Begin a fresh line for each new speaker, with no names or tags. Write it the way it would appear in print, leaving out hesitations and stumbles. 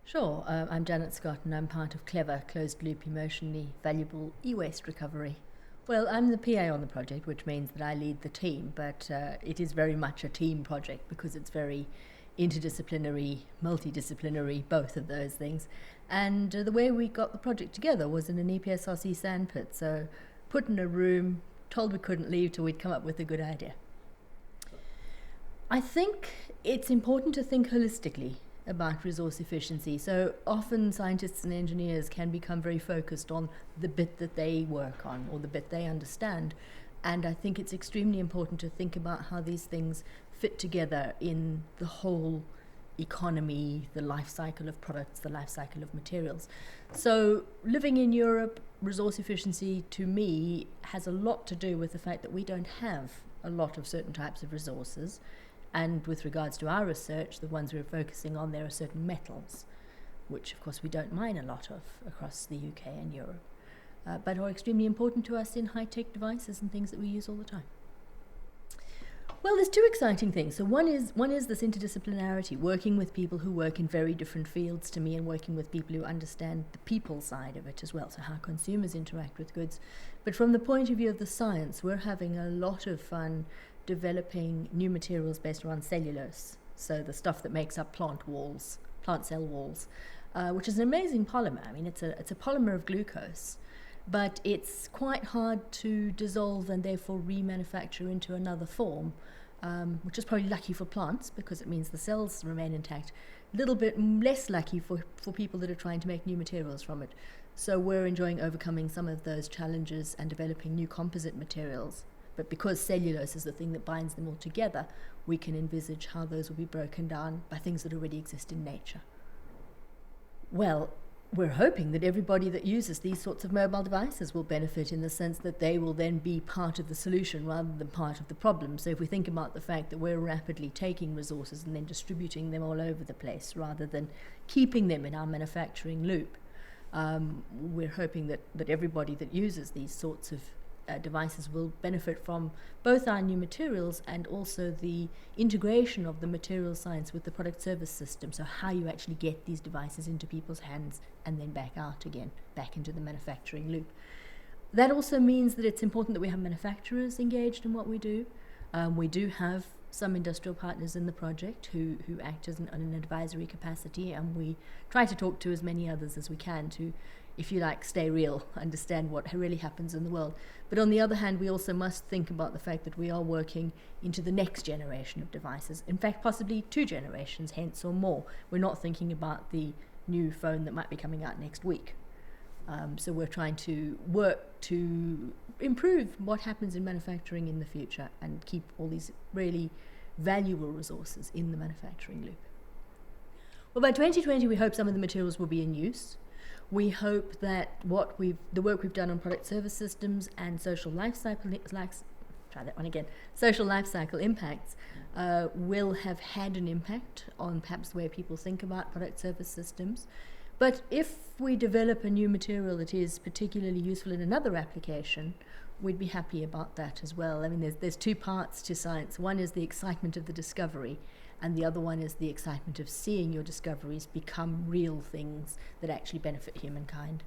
Sure, I'm Janet Scott and I'm part of Clever, closed loop emotionally valuable e-waste recovery. Well, I'm the PA on the project, which means that I lead the team, but it is very much a team project because it's very interdisciplinary, multidisciplinary, both of those things. And the way we got the project together was in an EPSRC sandpit, so put in a room, told we couldn't leave till we'd come up with a good idea. I think it's important to think holistically about resource efficiency. So often scientists and engineers can become very focused on the bit that they work on or the bit they understand. And I think it's extremely important to think about how these things fit together in the whole economy, the life cycle of products, the life cycle of materials. So living in Europe, resource efficiency to me has a lot to do with the fact that we don't have a lot of certain types of resources. And with regards to our research, the ones we're focusing on, there are certain metals, which of course we don't mine a lot of across the UK and Europe, but are extremely important to us in high-tech devices and things that we use all the time. Well, there's two exciting things. So one is this interdisciplinarity, working with people who work in very different fields to me and working with people who understand the people side of it as well, so how consumers interact with goods. But from the point of view of the science, we're having a lot of fun developing new materials based around cellulose, so the stuff that makes up plant cell walls, which is an amazing polymer. I mean, it's a polymer of glucose, but it's quite hard to dissolve and therefore remanufacture into another form, which is probably lucky for plants because it means the cells remain intact. A little bit less lucky for people that are trying to make new materials from it. So we're enjoying overcoming some of those challenges and developing new composite materials. But because cellulose is the thing that binds them all together, we can envisage how those will be broken down by things that already exist in nature. Well, we're hoping that everybody that uses these sorts of mobile devices will benefit in the sense that they will then be part of the solution rather than part of the problem. So if we think about the fact that we're rapidly taking resources and then distributing them all over the place rather than keeping them in our manufacturing loop, we're hoping that everybody that uses these sorts of devices will benefit from both our new materials and also the integration of the material science with the product service system, so how you actually get these devices into people's hands and then back out again, back into the manufacturing loop. That also means that it's important that we have manufacturers engaged in what we do. We do have some industrial partners in the project who act as an advisory capacity, and we try to talk to as many others as we can to, if you like, stay real, understand what really happens in the world. But on the other hand, we also must think about the fact that we are working into the next generation of devices. In fact, possibly 2 generations, hence or more. We're not thinking about the new phone that might be coming out next week. So we're trying to work to improve what happens in manufacturing in the future and keep all these really valuable resources in the manufacturing loop. Well, by 2020, we hope some of the materials will be in use. We hope that the work we've done on product service systems and social life cycle impacts will have had an impact on perhaps the way people think about product service systems. But if we develop a new material that is particularly useful in another application, we'd be happy about that as well. I mean, there's 2 parts to science. One is the excitement of the discovery, and the other one is the excitement of seeing your discoveries become real things that actually benefit humankind.